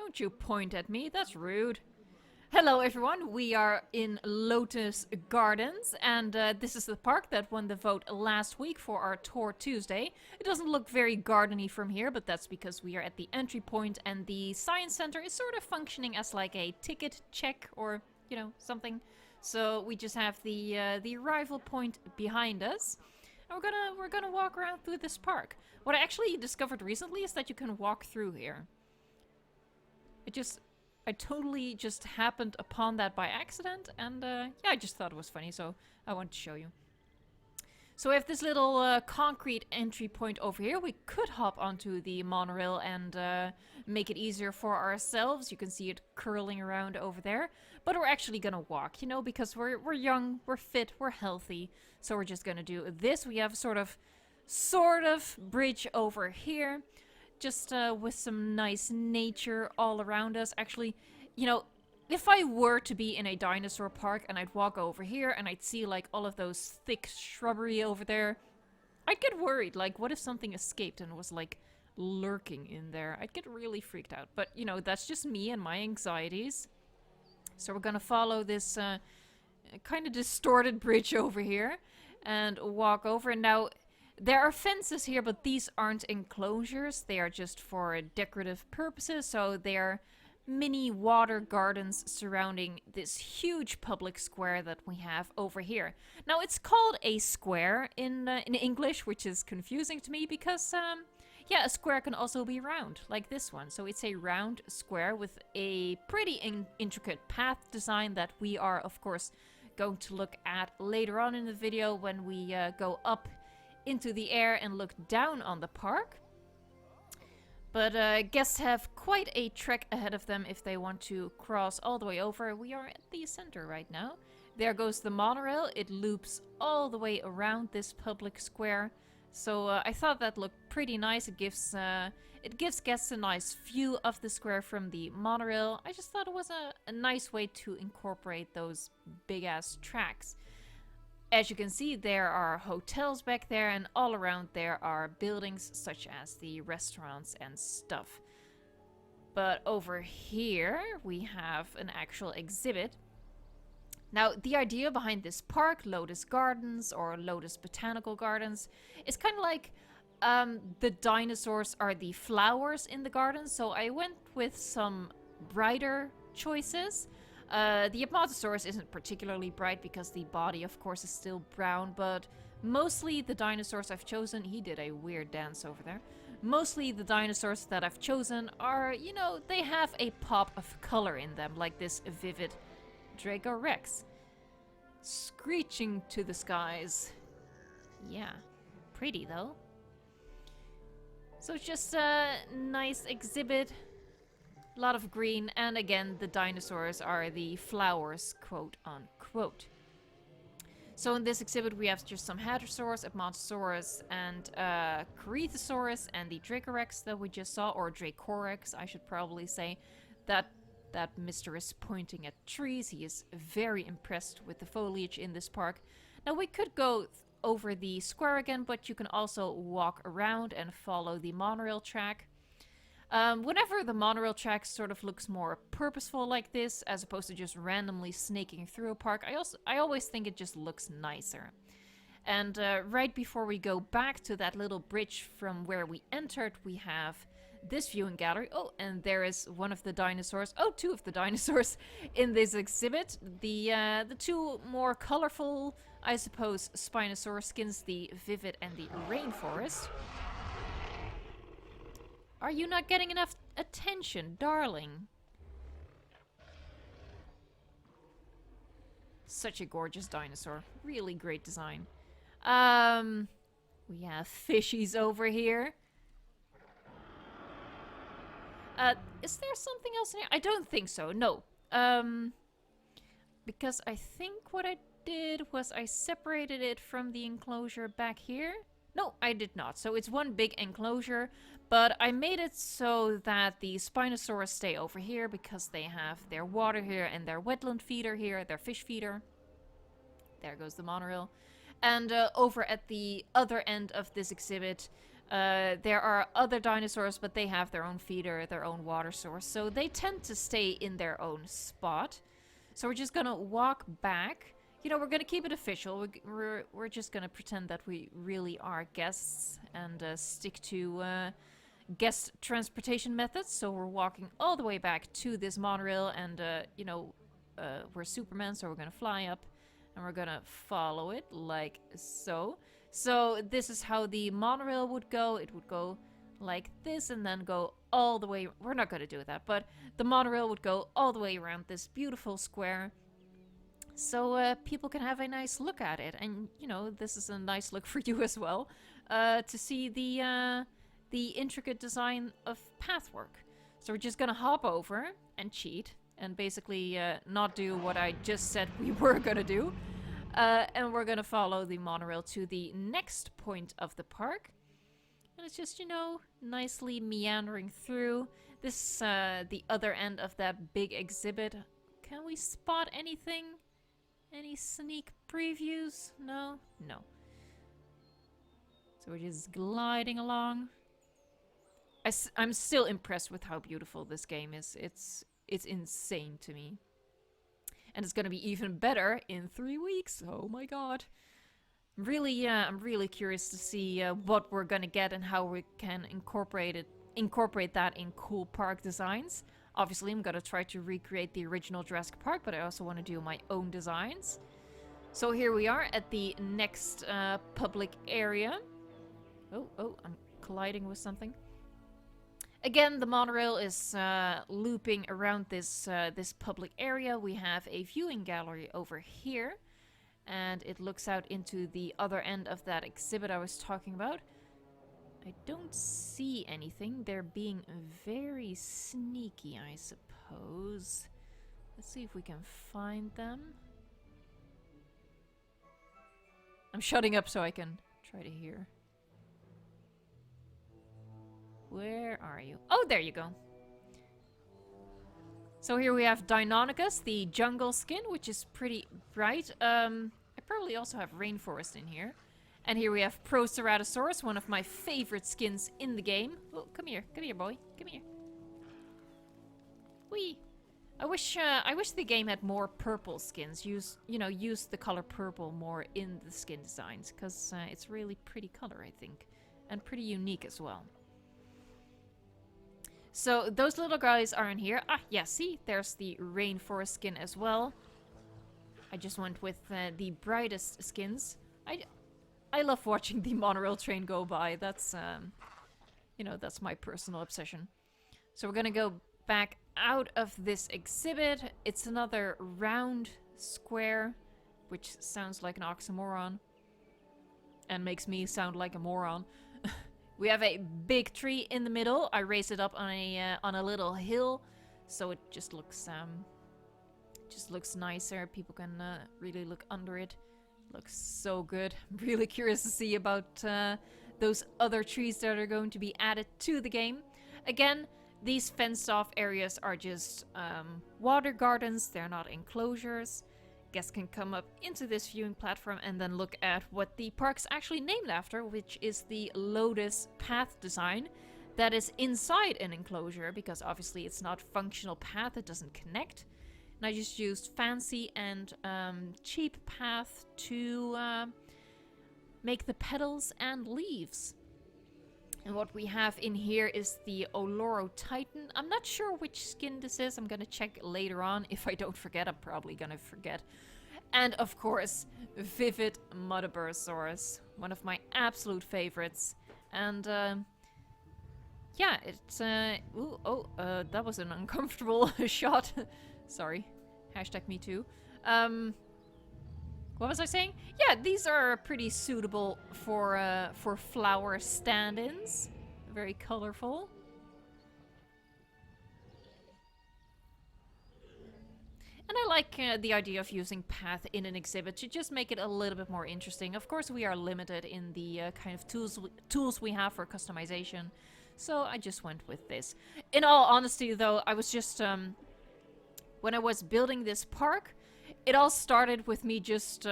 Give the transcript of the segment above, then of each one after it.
Don't you point at me, that's rude. Hello everyone, we are in Lotus Gardens, and this is the park that won the vote last week for our Tour Tuesday. It doesn't look very gardeny from here, but that's because we are at the entry point and the Science Center is sort of functioning as like a ticket check or, you know, something. So we just have the arrival point behind us. And we're gonna walk around through this park. What I actually discovered recently is that you can walk through here. I totally just happened upon that by accident, and yeah, I just thought it was funny, so I wanted to show you. So we have this little concrete entry point over here. We could hop onto the monorail and make it easier for ourselves. You can see it curling around over there. But we're actually gonna walk, you know, because we're young, we're fit, we're healthy. So we're just gonna do this. We have sort of bridge over here. Just with some nice nature all around us. Actually, you know, if I were to be in a dinosaur park and I'd walk over here and I'd see like all of those thick shrubbery over there, I'd get worried. Like, what if something escaped and was like lurking in there? I'd get really freaked out. But, you know, that's just me and my anxieties. So we're gonna follow this kind of distorted bridge over here and walk over. And now, there are fences here, but these aren't enclosures. They are just for decorative purposes, so they are mini water gardens surrounding this huge public square that we have over here. Now, it's called a square in English, which is confusing to me because, yeah, a square can also be round, like this one. So it's a round square with a pretty intricate path design that we are, of course, going to look at later on in the video when we go up into the air and look down on the park. But guests have quite a trek ahead of them if they want to cross all the way over. We are at the center right now. There goes the monorail. It loops all the way around this public square. So I thought that looked pretty nice. It gives guests a nice view of the square from the monorail. I just thought it was a nice way to incorporate those big ass tracks. As you can see, there are hotels back there, and all around there are buildings such as the restaurants and stuff. But over here, we have an actual exhibit. Now, the idea behind this park, Lotus Gardens or Lotus Botanical Gardens, is kind of like the dinosaurs are the flowers in the garden. So I went with some brighter choices. The Acrocanthosaurus isn't particularly bright because the body, of course, is still brown, but mostly the dinosaurs I've chosen— he did a weird dance over there. Mostly the dinosaurs that I've chosen are, you know, they have a pop of color in them, like this vivid Dracorex. Screeching to the skies. Yeah, pretty though. So it's just a nice exhibit. A lot of green, and again, the dinosaurs are the flowers, quote unquote. So in this exhibit, we have just some Hadrosaurus, Acrocanthosaurus, and Acrocanthosaurus, and the Dracorex that we just saw, or Dracorex, I should probably say. That mister is pointing at trees. He is very impressed with the foliage in this park. Now, we could go over the square again, but you can also walk around and follow the monorail track. Whenever the monorail track sort of looks more purposeful like this, as opposed to just randomly snaking through a park, I always think it just looks nicer. And right before we go back to that little bridge from where we entered, we have this viewing gallery. Oh, and there is one of the dinosaurs. Oh, two of the dinosaurs in this exhibit. The two more colorful, I suppose, Spinosaurus skins, the Vivid and the Rainforest. Are you not getting enough attention, darling? Such a gorgeous dinosaur. Really great design. We have fishies over here. Is there something else in here? I don't think so, no. Because I think what I did was I separated it from the enclosure back here. No, I did not. So it's one big enclosure, but I made it so that the Spinosaurus stay over here because they have their water here and their wetland feeder here, their fish feeder. There goes the monorail. And over at the other end of this exhibit, There are other dinosaurs, but they have their own feeder, their own water source, so they tend to stay in their own spot. So we're just gonna walk back. You know, we're gonna keep it official. We're just gonna pretend that we really are guests and stick to guest transportation methods. So we're walking all the way back to this monorail, and you know, we're Superman, so we're gonna fly up, and we're gonna follow it like so. So this is how the monorail would go. It would go like this and then go all the way. We're not gonna do that, but the monorail would go all the way around this beautiful square. So people can have a nice look at it. And, you know, this is a nice look for you as well. To see the intricate design of pathwork. So we're just gonna hop over and cheat. And basically not do what I just said we were gonna do. And we're gonna follow the monorail to the next point of the park. And it's just, you know, nicely meandering through. This the other end of that big exhibit. Can we spot anything? Any sneak previews? No? No. So we're just gliding along. I'm still impressed with how beautiful this game is. It's insane to me. And it's gonna be even better in 3 weeks. Oh my god. Really, I'm really curious to see what we're gonna get and how we can incorporate that in cool park designs. Obviously, I'm gonna try to recreate the original Jurassic Park, but I also want to do my own designs. So here we are at the next public area. Oh, I'm colliding with something. Again, the monorail is looping around this this public area. We have a viewing gallery over here, and it looks out into the other end of that exhibit I was talking about. I don't see anything. They're being very sneaky, I suppose. Let's see if we can find them. I'm shutting up so I can try to hear. Where are you? Oh, there you go. So here we have Deinonychus, the jungle skin, which is pretty bright. I probably also have rainforest in here. And here we have Proceratosaurus, one of my favorite skins in the game. Oh, come here, boy, come here. Whee! I wish the game had more purple skins. Use the color purple more in the skin designs, because it's really pretty color, I think, and pretty unique as well. So those little guys are in here. Ah, yeah, see, there's the rainforest skin as well. I just went with the brightest skins. I love watching the monorail train go by. That's, you know, that's my personal obsession. So we're gonna go back out of this exhibit. It's another round square, which sounds like an oxymoron. And makes me sound like a moron. We have a big tree in the middle. I raised it up on a little hill, so it just looks nicer. People can really look under it. Looks so good. I'm really curious to see about those other trees that are going to be added to the game. Again, these fenced off areas are just water gardens. They're not enclosures. Guests can come up into this viewing platform and then look at what the park's actually named after, which is the Lotus path design that is inside an enclosure, because obviously it's not functional path, it doesn't connect. And I just used fancy and cheap path to make the petals and leaves. And what we have in here is the Oloro Titan. I'm not sure which skin this is. I'm gonna check later on. If I don't forget, I'm probably gonna forget. And of course, Vivid Muttaburrasaurus, one of my absolute favorites. And yeah, it's that was an uncomfortable shot. Sorry. Hashtag me too. What was I saying? Yeah, these are pretty suitable for flower stand-ins. Very colorful. And I like the idea of using path in an exhibit to just make it a little bit more interesting. Of course, we are limited in the kind of tools we have for customization. So I just went with this. In all honesty, though, I was just... when I was building this park, it all started with me just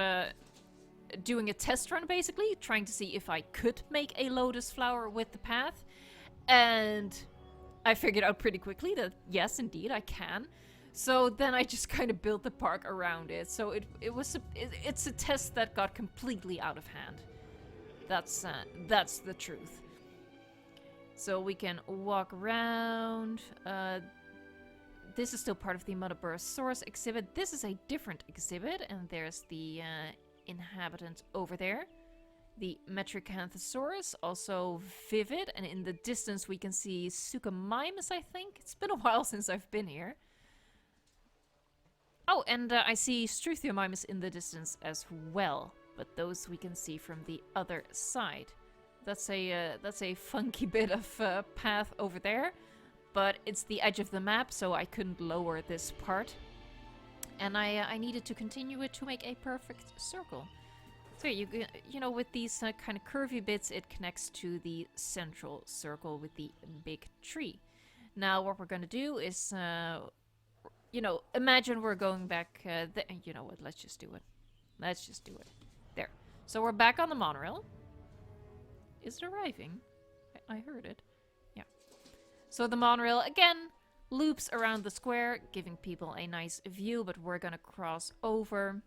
doing a test run, basically, trying to see if I could make a lotus flower with the path. And I figured out pretty quickly that, yes, indeed, I can. So then I just kind of built the park around it. So it's a test that got completely out of hand. That's the truth. So we can walk around. This is still part of the Monorail exhibit. This is a different exhibit, and there's the inhabitant over there. The Acrocanthosaurus, also vivid, and in the distance we can see Suchomimus, I think. It's been a while since I've been here. Oh, and I see Struthiomimus in the distance as well, but those we can see from the other side. That's a funky bit of path over there, but it's the edge of the map, so I couldn't lower this part. And I needed to continue it to make a perfect circle. So you know, with these kind of curvy bits, it connects to the central circle with the big tree. Now what we're gonna do is, you know, imagine we're going back, you know what, let's just do it. Let's just do it. There. So we're back on the monorail. Is it arriving? I heard it. Yeah. So the monorail, again, loops around the square, giving people a nice view, but we're gonna cross over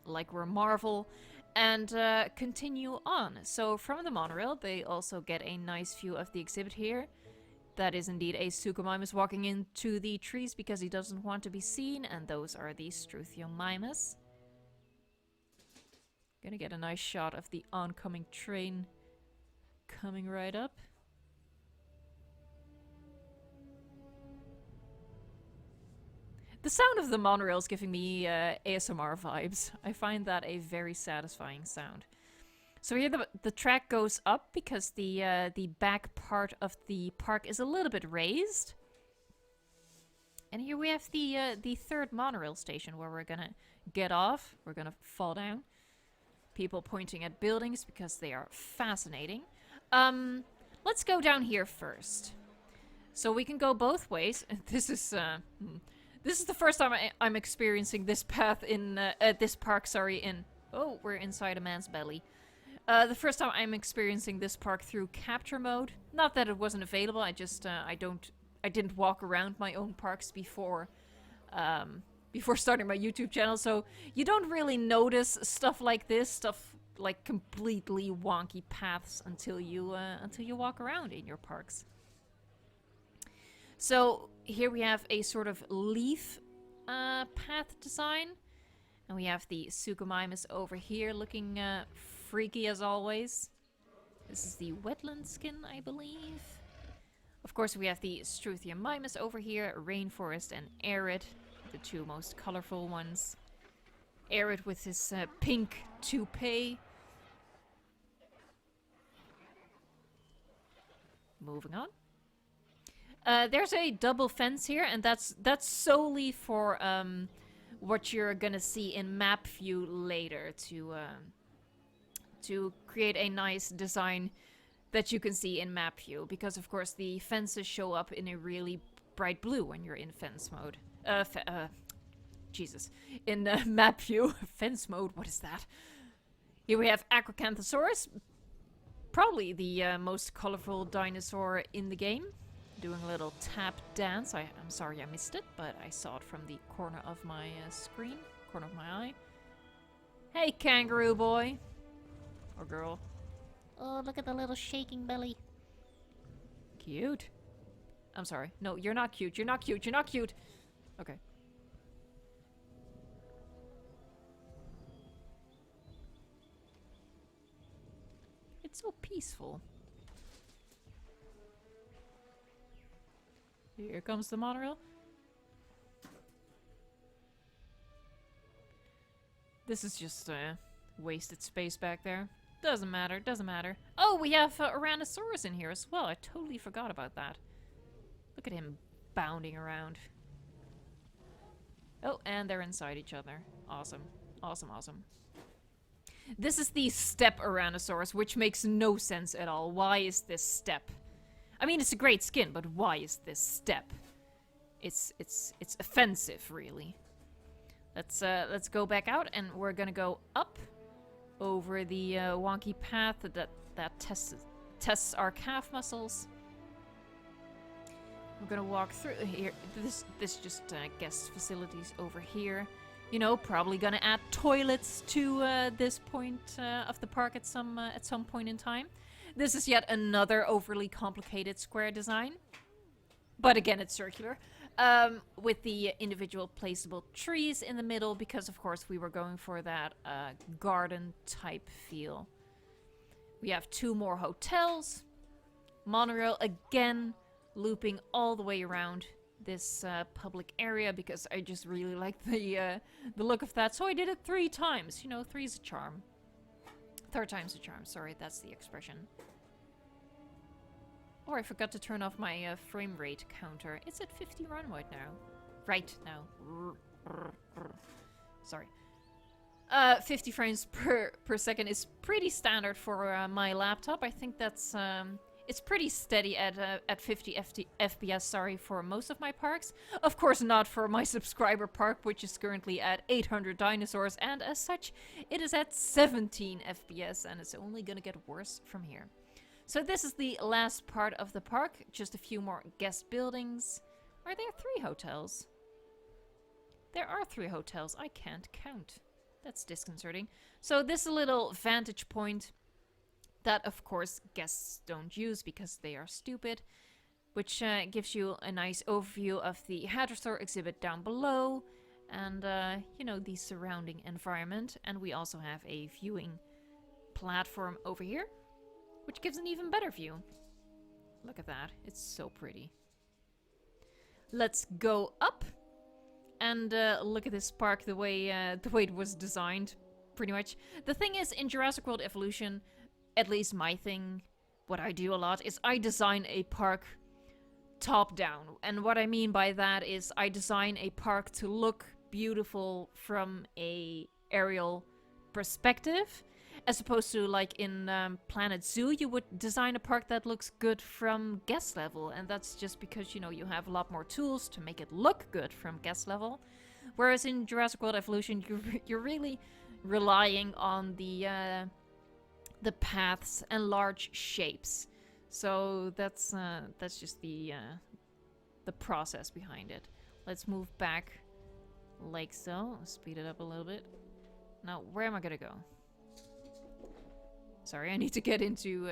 like we're Marvel and continue on. So from the monorail, they also get a nice view of the exhibit here. That is indeed a Suchomimus walking into the trees because he doesn't want to be seen, and those are the Struthiomimus. Gonna get a nice shot of the oncoming train coming right up. The sound of the monorail is giving me ASMR vibes. I find that a very satisfying sound. So here the track goes up because the back part of the park is a little bit raised. And here we have the third monorail station where we're gonna get off. We're gonna fall down. People pointing at buildings because they are fascinating. Let's go down here first. So we can go both ways. This is the first time I'm experiencing this path in this park. Sorry, in we're inside a man's belly. The first time I'm experiencing this park through capture mode. Not that it wasn't available. I just I didn't walk around my own parks before starting my YouTube channel, so you don't really notice stuff like this, stuff like completely wonky paths until you walk around in your parks. So here we have a sort of leaf path design, and we have the Suchomimus over here looking freaky as always. This is the wetland skin, I believe. Of course, we have the Struthiomimus over here, rainforest and arid, the two most colorful ones. Arid with his pink toupee. Moving on. There's a double fence here, and that's solely for what you're gonna see in map view later to create a nice design that you can see in map view, because of course the fences show up in a really bright blue when you're in fence mode. Jesus. In map view. Fence mode, what is that? Here we have Acrocanthosaurus. Probably the most colorful dinosaur in the game. Doing a little tap dance. I'm sorry I missed it, but I saw it from the corner of my screen. Corner of my eye. Hey, kangaroo boy. Or girl. Oh, look at the little shaking belly. Cute. I'm sorry. No, you're not cute. You're not cute. You're not cute. Okay. It's so peaceful. Here comes the monorail. This is just wasted space back there. Doesn't matter, doesn't matter. Oh, we have Tyrannosaurus in here as well. I totally forgot about that. Look at him bounding around. Oh, and they're inside each other. Awesome. Awesome, awesome. This is the step Tyrannosaurus, which makes no sense at all. Why is this step? I mean, it's a great skin, but why is this step? It's offensive, really. Let's go back out, and we're gonna go up over the wonky path that tests our calf muscles. We're gonna walk through here. This just guest facilities over here. You know, probably gonna add toilets to this point of the park at some point in time. This is yet another overly complicated square design, but again, it's circular. With the individual placeable trees in the middle, because of course we were going for that garden type feel. We have 2 more hotels. Monorail again, looping all the way around this public area because I just really like the look of that. So I did it 3 times. You know, 3's a charm. 3rd time's a charm. Sorry, that's the expression. Oh, I forgot to turn off my frame rate counter. It's at 50 right now. Right now. Sorry. 50 frames per second is pretty standard for my laptop. I think that's it's pretty steady at 50 FPS. Sorry, for most of my parks. Of course, not for my subscriber park, which is currently at 800 dinosaurs, and as such, it is at 17 FPS, and it's only gonna get worse from here. So this is the last part of the park. Just a few more guest buildings. Are there 3 hotels? There are 3 hotels. I can't count. That's disconcerting. So this is a little vantage point that, of course, guests don't use because they are stupid, which gives you a nice overview of the Hadrosaur exhibit down below and, you know, the surrounding environment. And we also have a viewing platform over here, which gives an even better view. Look at that. It's so pretty. Let's go up and look at this park the way it was designed, pretty much. The thing is, in Jurassic World Evolution, at least my thing, what I do a lot, is I design a park top down. And what I mean by that is I design a park to look beautiful from a aerial perspective, as opposed to, like, in Planet Zoo, you would design a park that looks good from guest level. And that's just because, you know, you have a lot more tools to make it look good from guest level. Whereas in Jurassic World Evolution, you're really relying on the paths and large shapes. So that's just the process behind it. Let's move back like so. Speed it up a little bit. Now, where am I gonna go? Sorry, I need to get into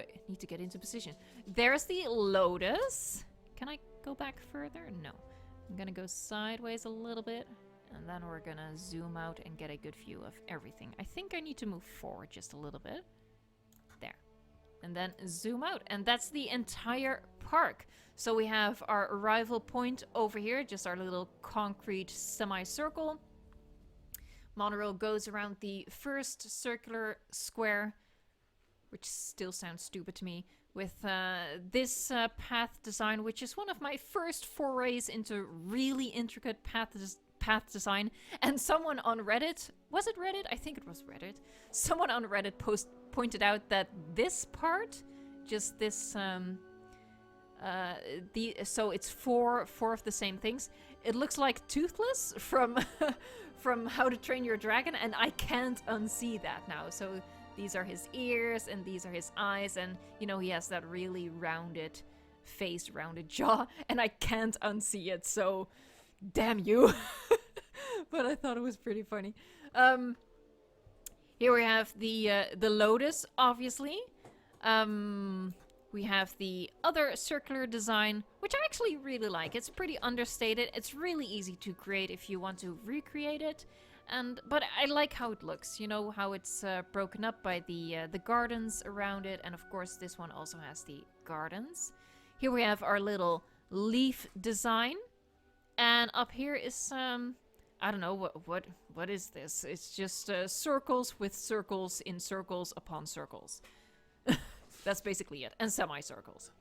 position. There's the Lotus. Can I go back further? No. I'm gonna go sideways a little bit, and then we're gonna zoom out and get a good view of everything. I think I need to move forward just a little bit. There. And then zoom out, and that's the entire park. So we have our arrival point over here, just our little concrete semicircle. Monorail goes around the first circular square, which still sounds stupid to me, with this path design, which is one of my first forays into really intricate path design. And someone on Reddit, was it Reddit? I think it was Reddit. Someone on Reddit pointed out that this part, just this, so it's four of the same things. It looks like Toothless from from How to Train Your Dragon, and I can't unsee that now. So these are his ears, and these are his eyes, and, you know, he has that really rounded face, rounded jaw, and I can't unsee it, so damn you. But I thought it was pretty funny. Here we have the Lotus, obviously. We have the other circular design, which I actually really like. It's pretty understated. It's really easy to create if you want to recreate it. But I like how it looks, you know, how it's broken up by the gardens around it. And of course, this one also has the gardens. Here we have our little leaf design. And up here is, I don't know, what is this? It's just circles with circles in circles upon circles. That's basically it. And semicircles.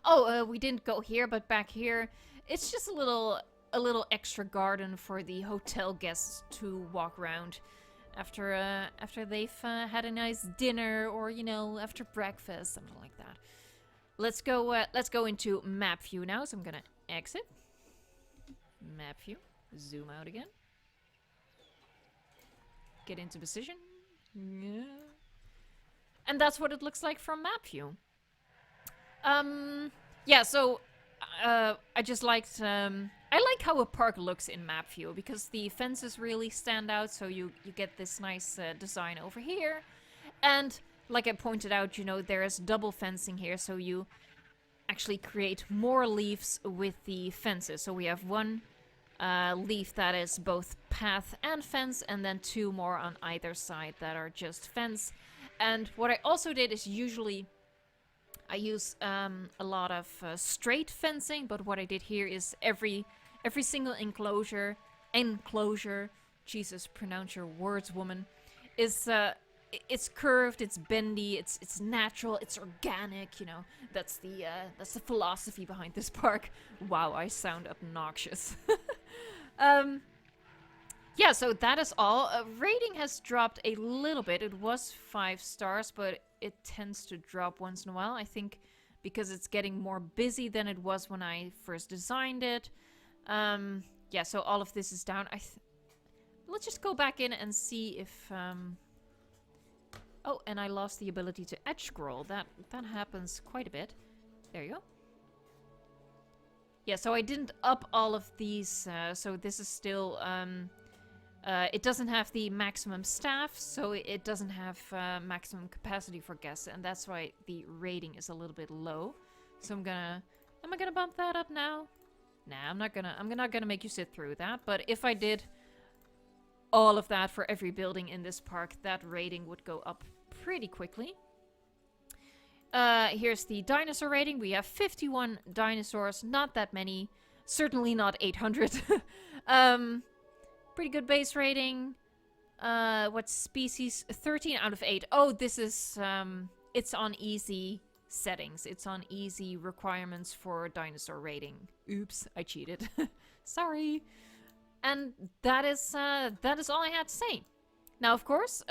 Oh, we didn't go here, but back here, it's just a little extra garden for the hotel guests to walk around after they've had a nice dinner, or, you know, after breakfast, something like that. Let's go into map view now. So I'm gonna exit map view, zoom out again, get into position, Yeah. And that's what it looks like from map view. Yeah, so I just liked I like how a park looks in map view because the fences really stand out, so you get this nice design over here. And like I pointed out, you know, there is double fencing here, so you actually create more leaves with the fences. So we have one leaf that is both path and fence, and then two more on either side that are just fence. And what I also did is usually I use a lot of straight fencing, but what I did here is every single enclosure, Jesus, pronounce your words, woman, is it's curved, it's bendy, it's natural, it's organic. You know, that's the philosophy behind this park. Wow, I sound obnoxious. Yeah, so that is all. Rating has dropped a little bit. It was 5 stars, but it tends to drop once in a while. I think because it's getting more busy than it was when I first designed it. Yeah, so all of this is down. Let's just go back in and see if... Oh, and I lost the ability to edge scroll. That happens quite a bit. There you go. Yeah, so I didn't up all of these, so this is still... it doesn't have the maximum staff, so it doesn't have maximum capacity for guests, and that's why the rating is a little bit low. So am I gonna bump that up now? Nah, I'm not gonna make you sit through that, but if I did all of that for every building in this park, that rating would go up pretty quickly. Here's the dinosaur rating. We have 51 dinosaurs, not that many, certainly not 800. Pretty good base rating. What species? 13 out of 8. Oh, this is, it's on easy settings. It's on easy requirements for dinosaur rating. Oops, I cheated. Sorry. And that is all I had to say. Now, of course,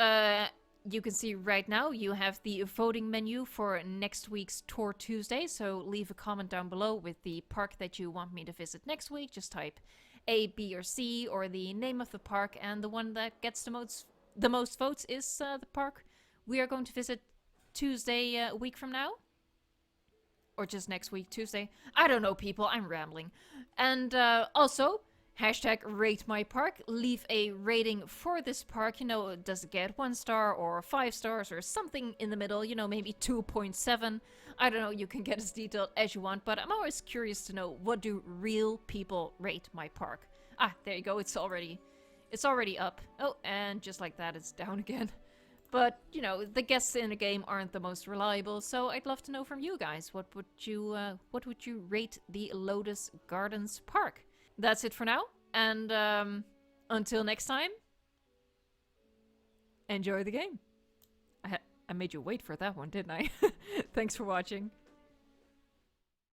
you can see right now you have the voting menu for next week's Tour Tuesday. So leave a comment down below with the park that you want me to visit next week. Just type A, B, or C, or the name of the park, and the one that gets the most votes is the park we are going to visit Tuesday, a week from now. Or just next week, Tuesday. I don't know, people. I'm rambling. And also... #RateMyPark. Leave a rating for this park. You know, does it get 1 star or 5 stars or something in the middle? You know, maybe 2.7. I don't know. You can get as detailed as you want, but I'm always curious to know, what do real people rate my park? Ah, there you go. It's already up. Oh, and just like that, it's down again. But, you know, the guests in the game aren't the most reliable, so I'd love to know from you guys. What would you rate the Lotus Gardens Park? That's it for now, and until next time, enjoy the game. I made you wait for that one, didn't I? Thanks for watching.